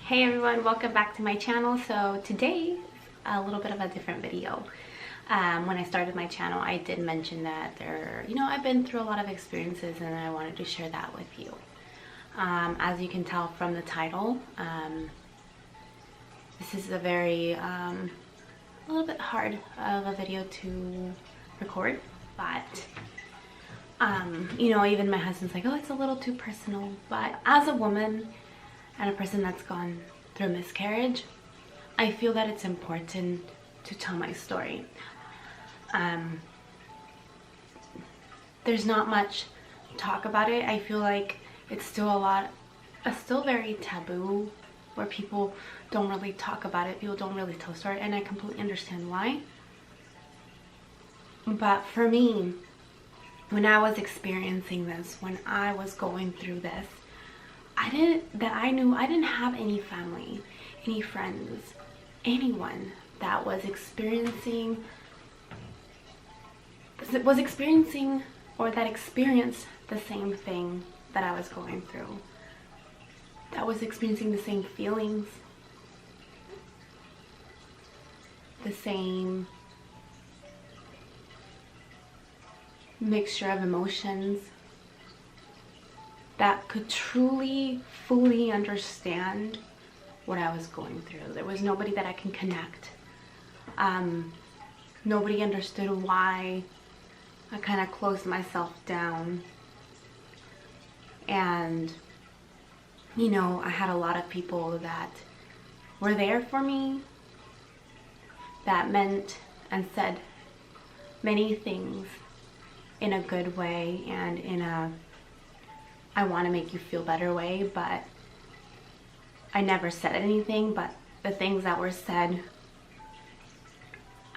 Hey everyone, welcome back to my channel. So today, a little bit of a different video. When I started my channel, I did mention that I've been through a lot of experiences and I wanted to share that with you. As you can tell from the title, this is a a little bit hard of a video to record, but even my husband's like, oh, it's a little too personal. But as a woman and a person that's gone through miscarriage, I feel that it's important to tell my story. There's not much talk about it. I feel like it's still still very taboo, where people don't really talk about it. People don't really tell the story, and I completely understand why. But for me, when I was experiencing this, when I was going through this, I didn't have any family, any friends, anyone that was experiencing or that experienced the same thing that I was going through, that was experiencing the same feelings, the same mixture of emotions, that could truly, fully understand what I was going through. There was nobody that I can connect. Nobody understood why I kind of closed myself down. And, I had a lot of people that were there for me, that meant and said many things in a good way and in a I want to make you feel better way, but I never said anything. But the things that were said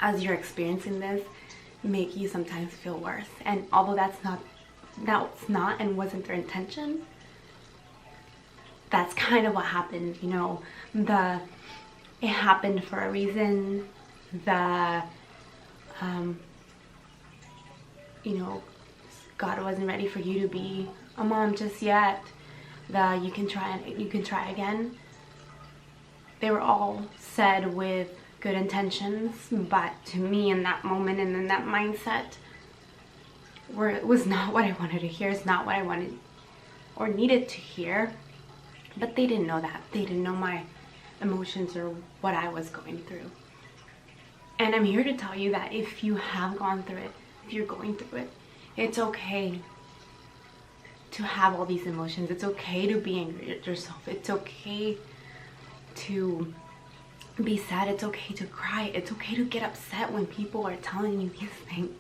as you're experiencing this make you sometimes feel worse. And although that's not and wasn't their intention, that's kind of what happened. It happened for a reason. God wasn't ready for you to be a mom just yet. You can try again. They were all said with good intentions, but to me in that moment and in that mindset, it was not what I wanted to hear. It's not what I wanted or needed to hear. But they didn't know that. They didn't know my emotions or what I was going through. And I'm here to tell you that if you have gone through it, if you're going through it, it's okay to have all these emotions. It's okay to be angry at yourself. It's okay to be sad. It's okay to cry. It's okay to get upset when people are telling you these things.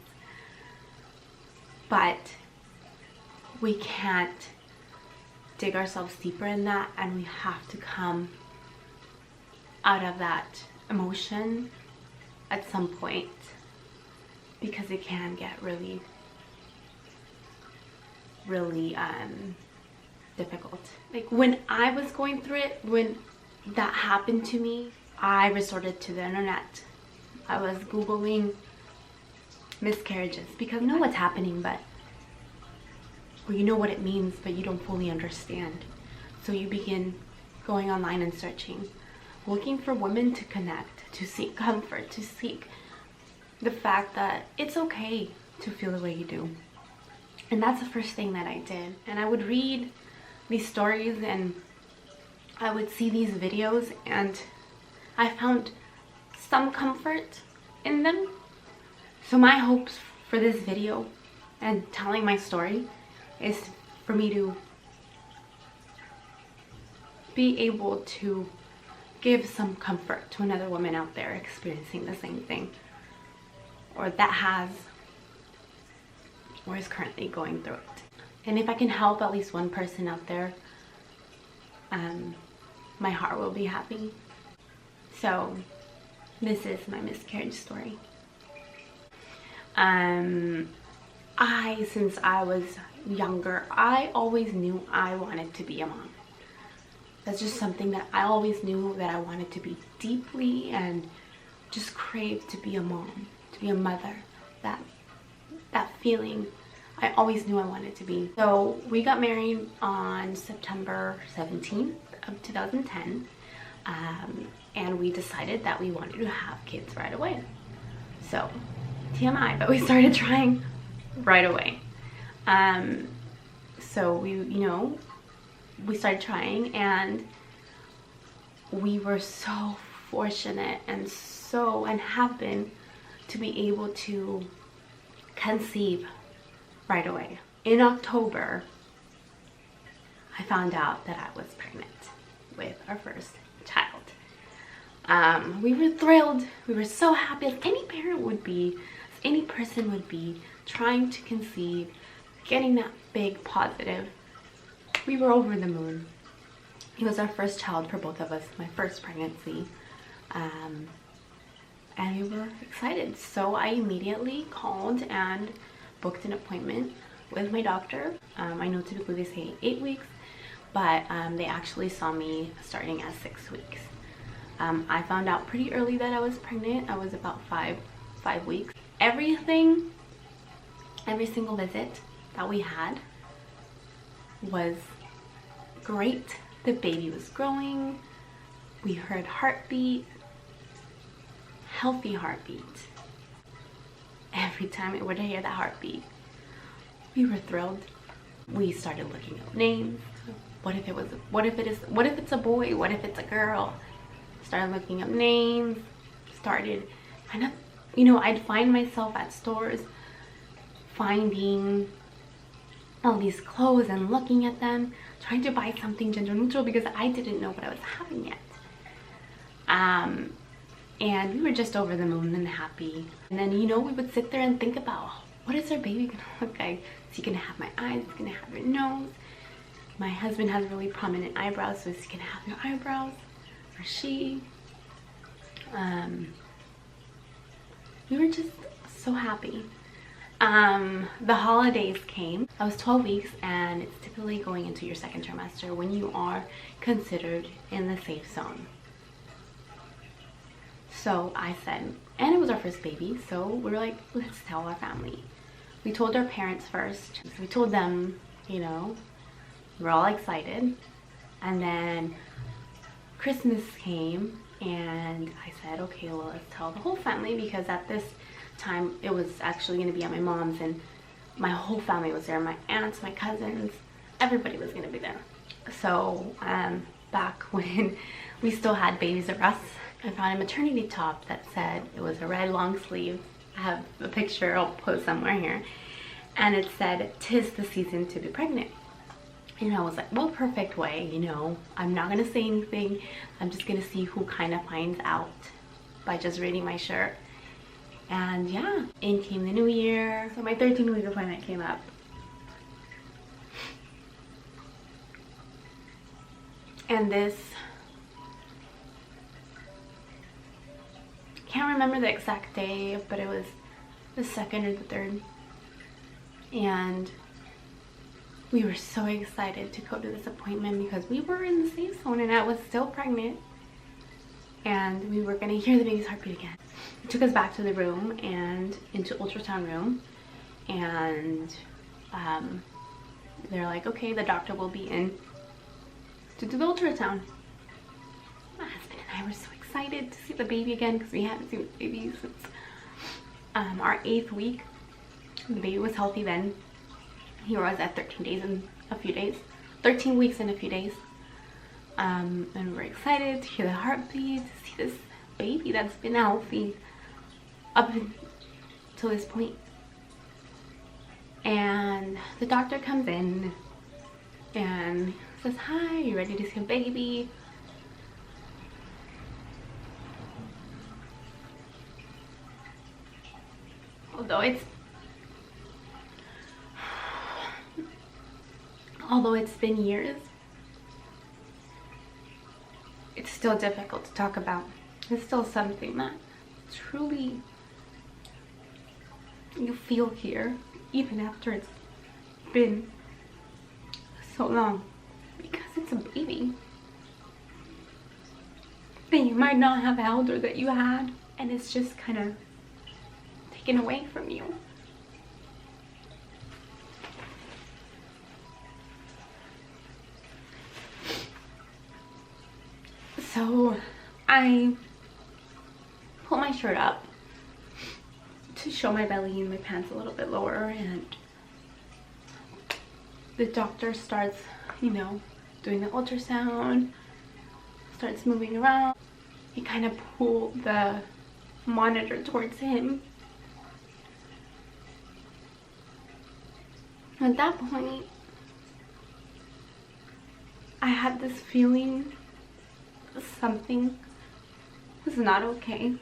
But we can't dig ourselves deeper in that, and we have to come out of that emotion at some point, because it can get really difficult. Like when I was going through it, when that happened to me, I resorted to the internet. I was Googling miscarriages because you know what's happening, or you know what it means, but you don't fully understand. So you begin going online and searching, looking for women to connect, to seek comfort, to seek the fact that it's okay to feel the way you do. And that's the first thing that I did. And I would read these stories and I would see these videos, and I found some comfort in them. So my hopes for this video and telling my story is for me to be able to give some comfort to another woman out there experiencing the same thing, or that has or is currently going through it. And if I can help at least one person out there, my heart will be happy. So this is my miscarriage story. Since I was younger, I always knew I wanted to be a mom. That's just something that I always knew that I wanted to be deeply, and just craved to be a mom, to be a mother. That feeling I always knew I wanted to be. So we got married on September 17th of 2010. And we decided that we wanted to have kids right away. So TMI, but we started trying right away. So we started trying, and we were so fortunate and have been to be able to conceive right away. In October, I found out that I was pregnant with our first child. We were thrilled. We were so happy, as any parent would be, as any person would be, trying to conceive, getting that big positive. We were over the moon. It was our first child for both of us, my first pregnancy. And we were excited. So I immediately called and booked an appointment with my doctor. I know typically they say 8 weeks, but they actually saw me starting at 6 weeks. I found out pretty early that I was pregnant. I was about five weeks. Every single visit that we had was great. The baby was growing. We heard heartbeat, healthy heartbeat. Every time we would hear that heartbeat, we were thrilled. We started looking up names. What if it's a boy? What if it's a girl? Started looking up names. I'd find myself at stores finding all these clothes and looking at them, trying to buy something gender neutral because I didn't know what I was having yet. And we were just over the moon and happy. And then, we would sit there and think about, what is our baby gonna look like? Is he gonna have my eyes? Is he gonna have your nose? My husband has really prominent eyebrows, so is he gonna have your eyebrows? Or she? We were just so happy. The holidays came. I was 12 weeks, and it's typically going into your second trimester when you are considered in the safe zone. So I said, and it was our first baby, so we were like, let's tell our family. We told our parents first. So we told them, we're all excited. And then Christmas came, and I said, okay, well, let's tell the whole family, because at this time it was actually going to be at my mom's, and my whole family was there. My aunts, my cousins, everybody was going to be there. So back when we still had Babies R Us, I found a maternity top that said, it was a red long sleeve. I have a picture I'll post somewhere here, and it said, "'Tis the season to be pregnant." And I was like, well, perfect way, I'm not gonna say anything. I'm just gonna see who kind of finds out by just reading my shirt. And yeah, in came the new year. So my 13-week appointment came up. And can't remember the exact day, but it was the 2nd or the 3rd. And we were so excited to go to this appointment because we were in the safe zone and I was still pregnant. And we were gonna hear the baby's heartbeat again. They took us back to the room and into ultrasound room. And they're like, okay, the doctor will be in to do the ultrasound. My husband and I were so excited to see the baby again because we hadn't seen the baby since our 8th week. The baby was healthy then. He was at 13 days and a few days. 13 weeks and a few days. And we're excited to hear the heartbeat, to see this baby that's been healthy up until this point. And the doctor comes in and says, "Hi, you ready to see a baby?" Although it's been years, it's still difficult to talk about. It's still something that truly you feel here, even after it's been so long, because it's a baby that you might not have held or that you had, and it's just kind of taken away from you. So I pull my shirt up to show my belly and my pants a little bit lower, and the doctor starts, you know, doing the ultrasound, starts moving around. He kind of pulled the monitor towards him. At that point, I had this feeling something was not okay.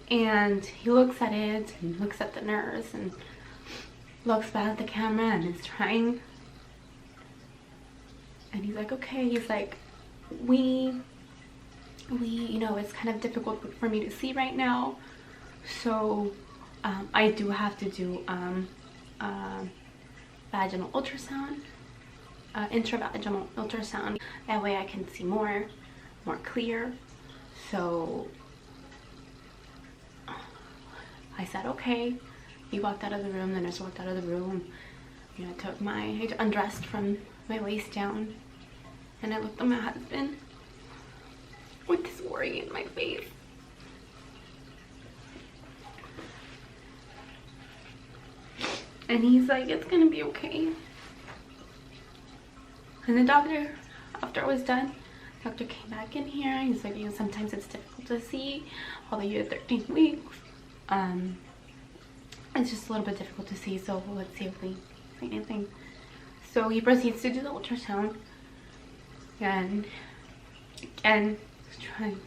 And he looks at it and looks at the nurse and looks back at the camera and is trying. And he's like, okay. He's like, we, you know, it's kind of difficult for me to see right now. So I do have to do vaginal ultrasound, intravaginal ultrasound. That way I can see more clear. So I said, okay. He walked out of the room, the nurse walked out of the room. You know, I undressed from my waist down, and I looked at my husband with this worry in my face. And he's like, it's gonna be okay. And the doctor, after I was done, the doctor came back in here and he's like, you know, sometimes it's difficult to see, although you're 13 weeks. It's just a little bit difficult to see, so let's see if we see anything. So he proceeds to do the ultrasound, and again, trying,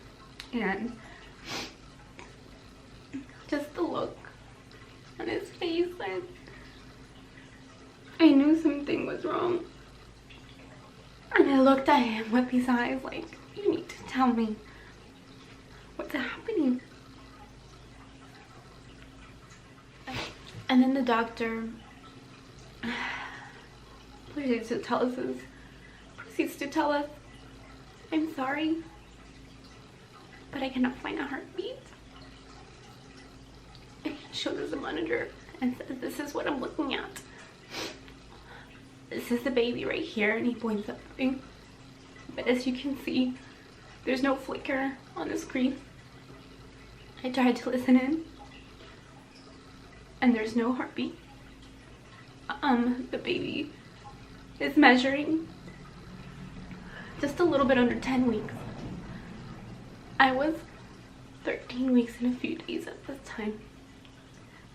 and just the look on his face, and I knew something was wrong. And I looked at him with these eyes like, you need to tell me what's happening. And then the doctor proceeds to tell us, I'm sorry, but I cannot find a heartbeat. And he shows us a monitor and says, this is what I'm looking at. This is the baby right here, and he points at me. But as you can see, there's no flicker on the screen. I tried to listen in, and there's no heartbeat. The baby is measuring just a little bit under 10 weeks. I was 13 weeks and a few days at this time.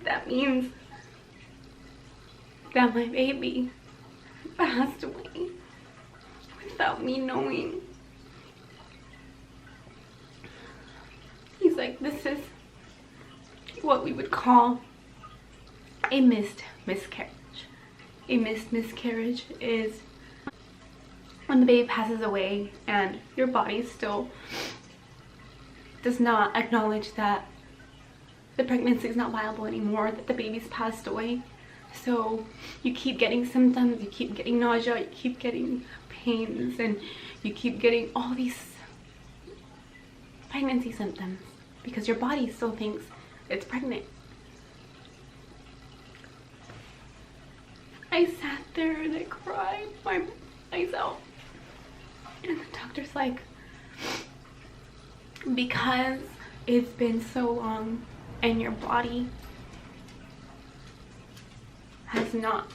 That means that my baby passed away without me knowing. He's like, this is what we would call a missed miscarriage. A missed miscarriage is when the baby passes away and your body still does not acknowledge that the pregnancy is not viable anymore, that the baby's passed away. So you keep getting symptoms, you keep getting nausea, you keep getting pains, and you keep getting all these pregnancy symptoms because your body still thinks it's pregnant. I sat there and I cried my eyes out. And the doctor's like, because it's been so long and your body has not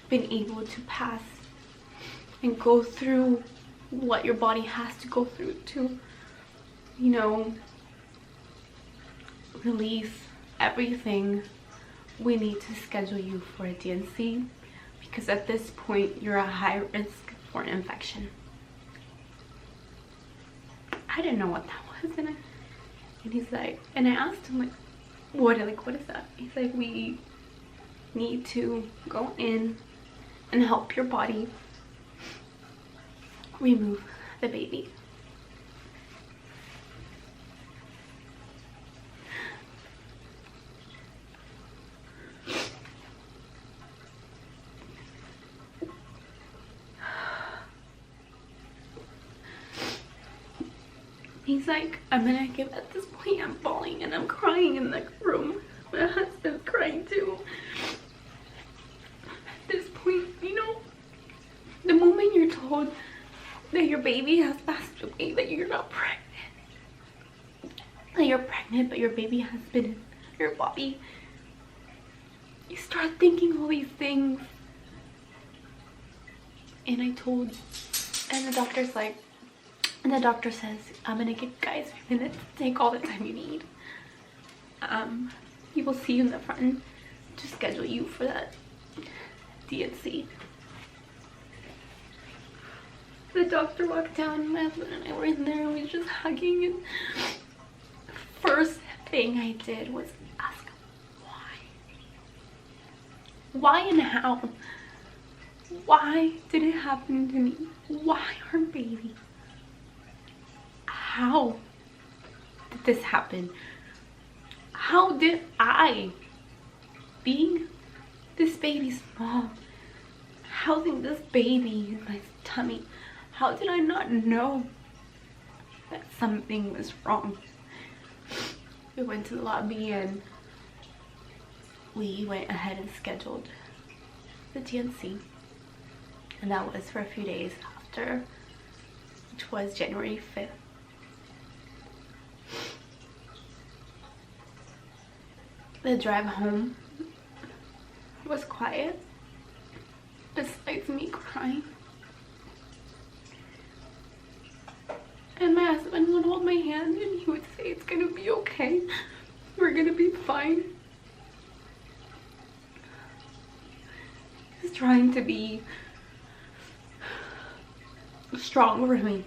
been able to pass and go through what your body has to go through to, you know, release everything, we need to schedule you for a D&C because at this point you're at high risk for an infection. I didn't know what that was, and he's like, and I asked him like, what is that? He's like, we need to go in and help your body remove the baby. He's like, I'm gonna give, at this point I'm bawling and I'm crying in the room. My husband's crying too. At this point, you know, the moment you're your baby has passed away, that you're not pregnant, that you're pregnant but your baby has been in your body, you start thinking all these things. And and the doctor's like, and the doctor says, I'm gonna give you guys a few minutes, take all the time you need. He will see you in the front to schedule you for that DNC. The doctor walked down, my husband and I were in there and we were just hugging, and first thing I did was ask why. Why and how? Why did it happen to me? Why our baby? How did this happen? How did I, being this baby's mom, housing this baby in my tummy, how did I not know that something was wrong? We went to the lobby and we went ahead and scheduled the DNC. And that was for a few days after, which was January 5th. The drive home was quiet, besides me crying. And my husband would hold my hand and he would say, it's gonna be okay. We're gonna be fine. He's trying to be strong for me.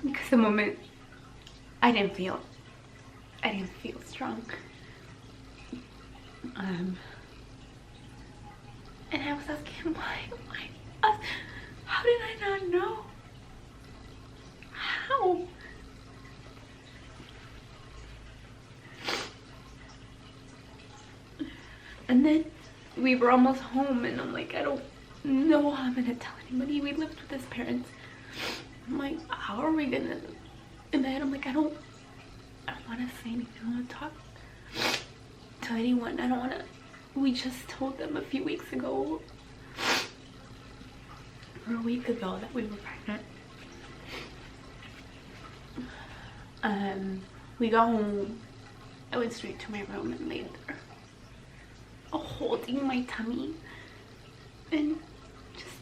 Because the moment I didn't feel strong. And I was asking why us? How did I not know? How? And then we were almost home and I'm like, I don't know how I'm gonna tell anybody. We lived with his parents. I'm like, how are we gonna? In my head, I'm like, I don't want to say anything. I don't want to talk to anyone. I don't want to. We just told them a few weeks ago, or a week ago, that we were pregnant. We got home. I went straight to my room and laid there, holding my tummy, and just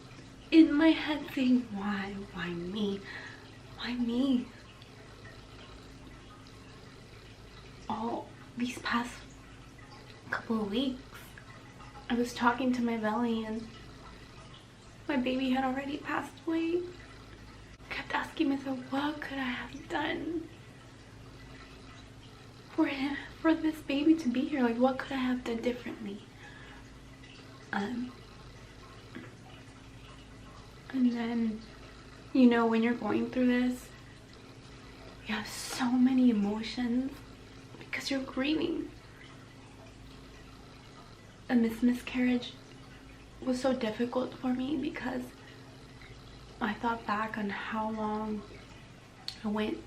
in my head saying, why me? Why me? All these past couple of weeks, I was talking to my belly and my baby had already passed away. I kept asking myself, what could I have done for this baby to be here? Like, what could I have done differently? And then, you know, when you're going through this, you have so many emotions because you're grieving. And this miscarriage was so difficult for me because I thought back on how long I went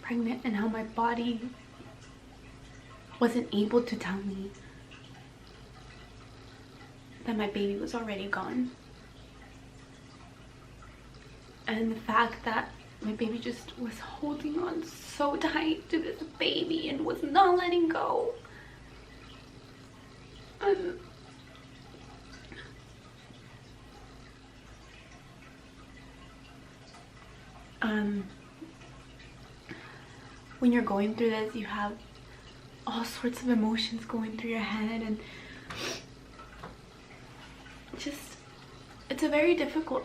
pregnant and how my body wasn't able to tell me that my baby was already gone. And the fact that my baby just was holding on so tight to this baby and was not letting go. When you're going through this, you have all sorts of emotions going through your head, and it's a very difficult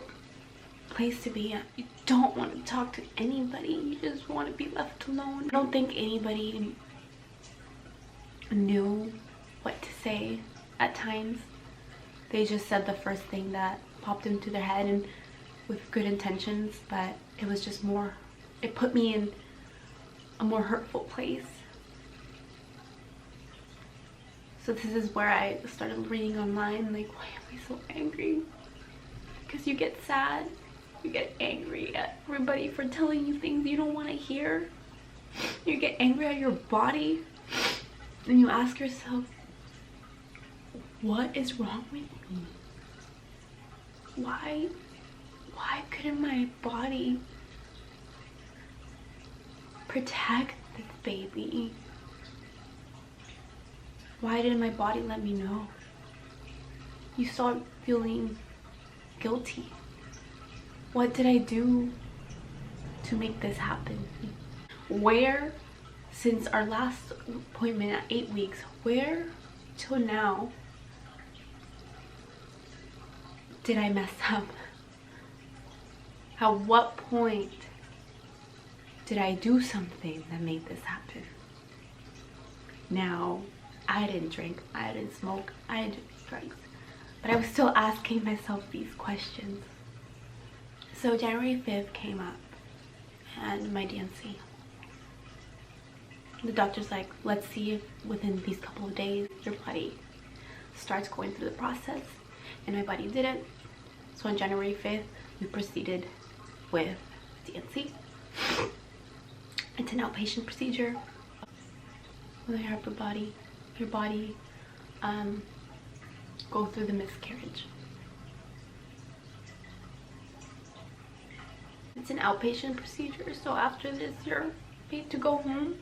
place to be at. You don't want to talk to anybody. You just want to be left alone. I don't think anybody knew what to say at times. They just said the first thing that popped into their head, and with good intentions, but it was just more, it put me in a more hurtful place. So this is where I started reading online, like, why am I so angry? Because you get sad, you get angry at everybody for telling you things you don't want to hear. You get angry at your body, and you ask yourself, what is wrong with me? why couldn't my body protect this baby? Why didn't my body let me know? You start feeling guilty. What did I do to make this happen? Where, since our last appointment at 8 weeks, where till now did I mess up? At what point did I do something that made this happen? Now, I didn't drink, I didn't smoke, I didn't do drugs, but I was still asking myself these questions. So January 5th came up and my DNC. The doctor's like, let's see if within these couple of days your body starts going through the process, and my body didn't. So on January 5th we proceeded with DNC. It's an outpatient procedure. When they help your body go through the miscarriage. It's an outpatient procedure, so after this you're paid to go home.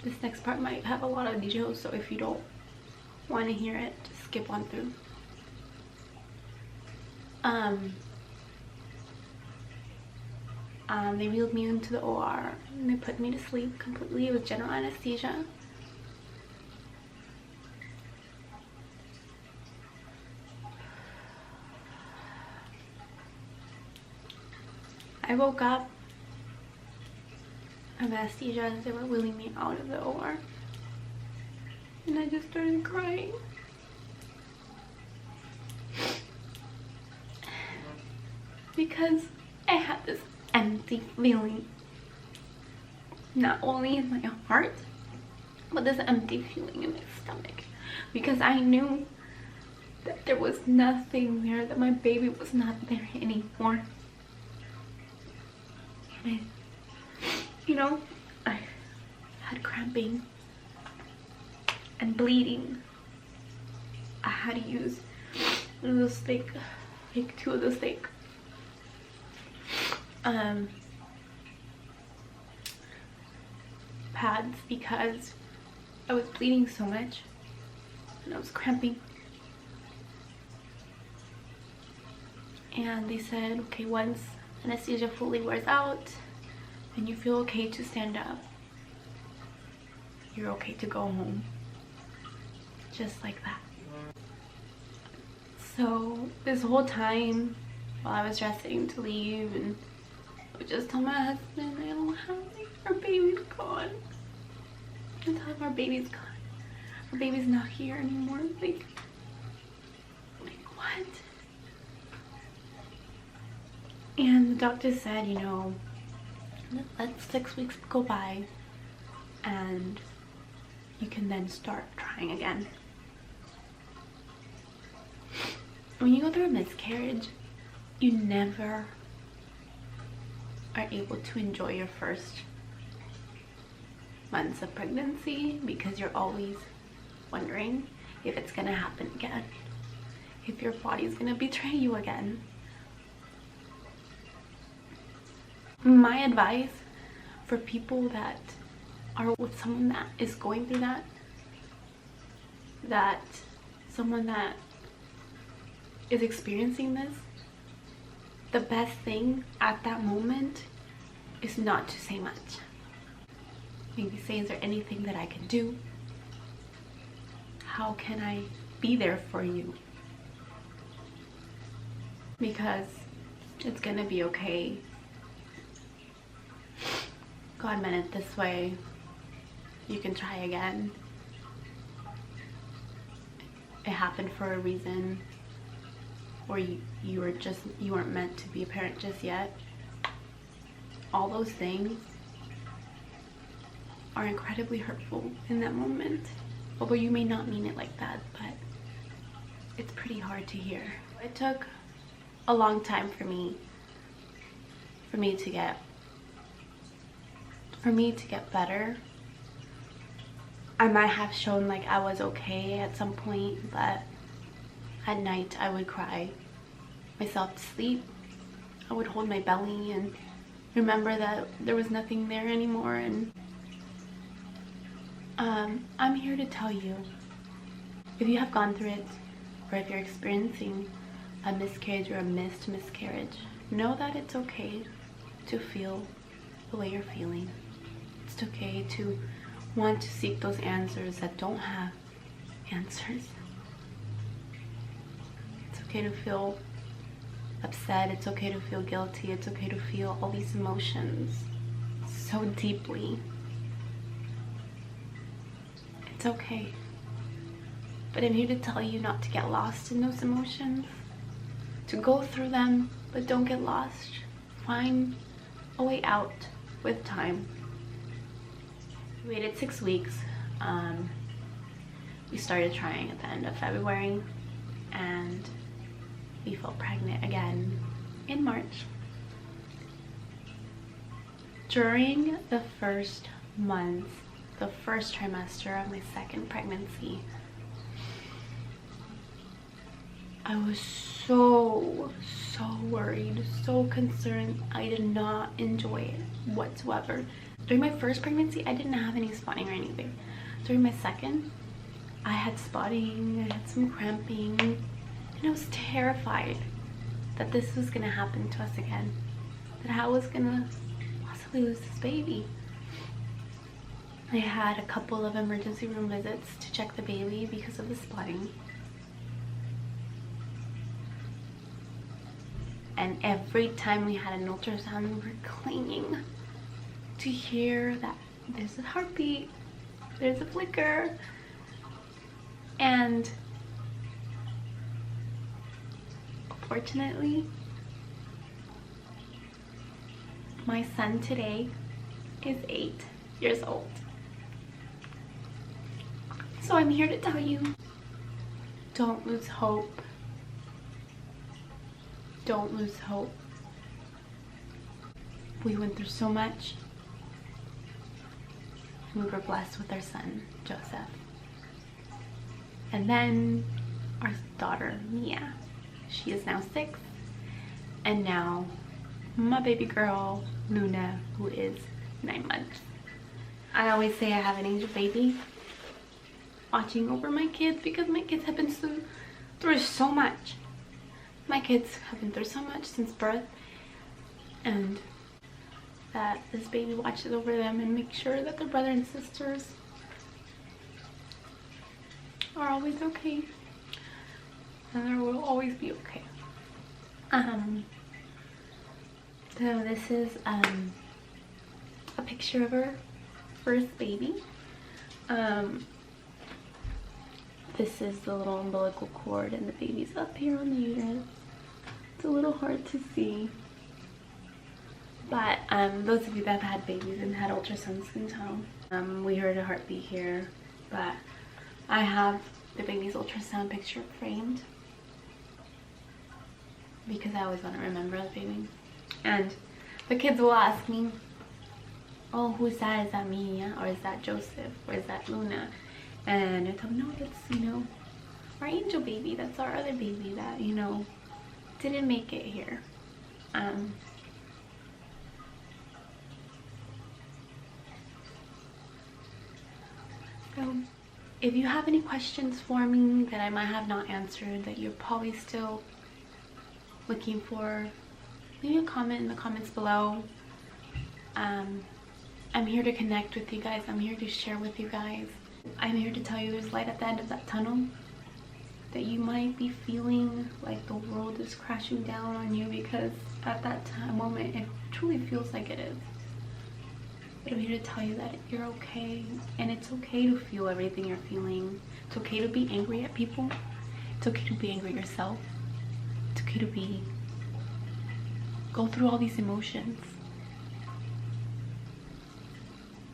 This next part might have a lot of details, so if you don't want to hear it, just skip on through. They wheeled me into the OR and they put me to sleep completely with general anesthesia. I woke up of anesthesia as they were wheeling me out of the OR, and I just started crying. Because I had this empty feeling, not only in my heart, but this empty feeling in my stomach, because I knew that there was nothing there, that my baby was not there anymore. And I had cramping and bleeding. I had to use one of those thick, like 2 of those thick pads, because I was bleeding so much and I was cramping. And they said, okay, once anesthesia fully wears out and you feel okay to stand up, you're okay to go home. Just like that. So this whole time while I was dressing to leave, and I would just tell my husband, I don't have our baby's gone. I tell him our baby's gone. Our baby's not here anymore. Like what? And the doctor said, let 6 weeks go by and you can then start trying again. When you go through a miscarriage, you never are able to enjoy your first months of pregnancy, because you're always wondering if it's gonna happen again, if your body's gonna betray you again. My advice for people that are with someone that is going through that someone that is experiencing this, the best thing at that moment is not to say much. Maybe say, is there anything that I can do? How can I be there for you? Because it's gonna be okay. God meant it this way. You can try again. It happened for a reason. Or you weren't meant to be a parent just yet. All those things are incredibly hurtful in that moment. Although you may not mean it like that, but it's pretty hard to hear. It took a long time for me to get better. I might have shown like I was okay at some point, but at night I would cry myself to sleep. I would hold my belly and remember that there was nothing there anymore. And I'm here to tell you, if you have gone through it, or if you're experiencing a miscarriage or a missed miscarriage, know that it's okay to feel the way you're feeling. It's okay to want to seek those answers that don't have answers. It's okay to feel upset. It's okay to feel guilty. It's okay to feel all these emotions so deeply. It's okay. But I'm here to tell you not to get lost in those emotions, to go through them, but don't get lost. Find a way out with time. We waited 6 weeks. We started trying at the end of February, and we fell pregnant again in March. During the first month, the first trimester of my second pregnancy, I was so worried, so concerned. I did not enjoy it whatsoever. During my first pregnancy, I didn't have any spotting or anything. During my second, I had spotting, I had some cramping, and I was terrified that this was gonna happen to us again, that I was gonna possibly lose this baby. I had a couple of emergency room visits to check the baby because of the spotting. And every time we had an ultrasound, we were clinging to hear that there's a heartbeat, there's a flicker. And fortunately, my son today is 8 years old. So I'm here to tell you, don't lose hope. Don't lose hope. We went through so much, and we were blessed with our son, Joseph. And then our daughter, Mia. She is now 6. And now my baby girl, Luna, who is 9 months. I always say I have an angel baby watching over my kids, because my kids have been through so much. My kids have been through so much since birth, and that this baby watches over them and makes sure that their brother and sisters are always okay, and there will always be okay. So this is a picture of her first baby. This is the little umbilical cord, and the baby's up here on the uterus. It's a little hard to see, but those of you that have had babies and had ultrasounds can tell. We heard a heartbeat here, but I have the baby's ultrasound picture framed because I always want to remember the baby. And the kids will ask me, oh, who's that? Is that Mia? Or is that Joseph? Or is that Luna? And I tell them, no, that's, our angel baby. That's our other baby that, didn't make it here. So if you have any questions for me that I might have not answered, that you're probably still looking for, leave a comment in the comments below. I'm here to connect with you guys. I'm here to share with you guys. I'm here to tell you there's light at the end of that tunnel, that you might be feeling like the world is crashing down on you, because at that moment it truly feels like it is. But I'm here to tell you that you're okay, and it's okay to feel everything you're feeling. It's okay to be angry at people. It's okay to be angry at yourself. It's okay to go through all these emotions.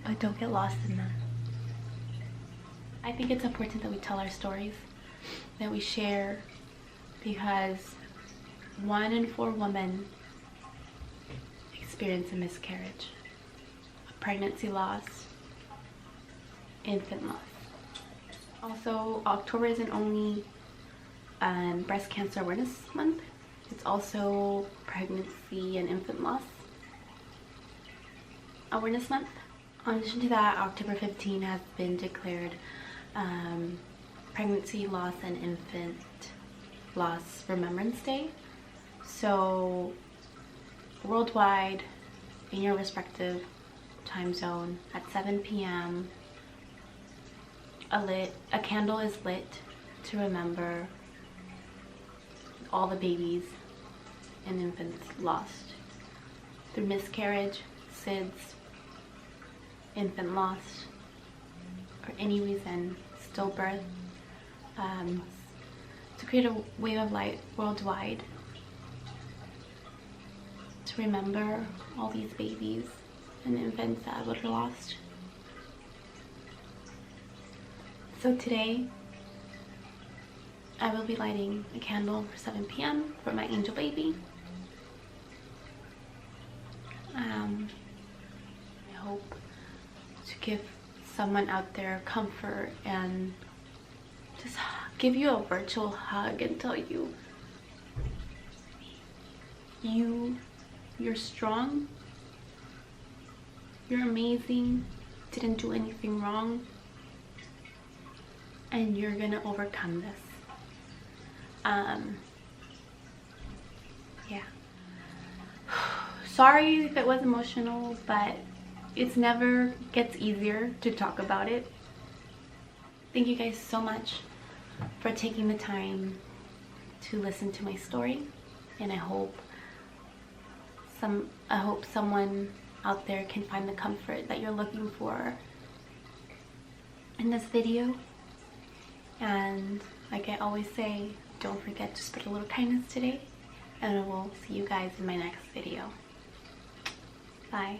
But don't get lost in them. I think it's important that we tell our stories, that we share, because 1 in 4 women experience a miscarriage, a pregnancy loss, infant loss. Also, October isn't only Breast Cancer Awareness Month, it's also Pregnancy and Infant Loss Awareness Month. In addition to that, October 15 has been declared Pregnancy Loss and Infant Loss Remembrance Day. So worldwide, in your respective time zone, at 7 p.m. a candle is lit to remember all the babies and infants lost through miscarriage, SIDS, infant loss, for any reason, stillbirth, to create a wave of light worldwide to remember all these babies and infants that were lost. So today I will be lighting a candle for 7 p.m. for my angel baby. I hope to give someone out there comfort and just give you a virtual hug and tell you you're strong, you're amazing, didn't do anything wrong, and you're gonna overcome this. Yeah. Sorry if it was emotional, but it's never gets easier to talk about it. Thank you guys so much for taking the time to listen to my story, and I hope someone out there can find the comfort that you're looking for in this video. And like I always say, don't forget to spread a little kindness today, and I will see you guys in my next video. Bye.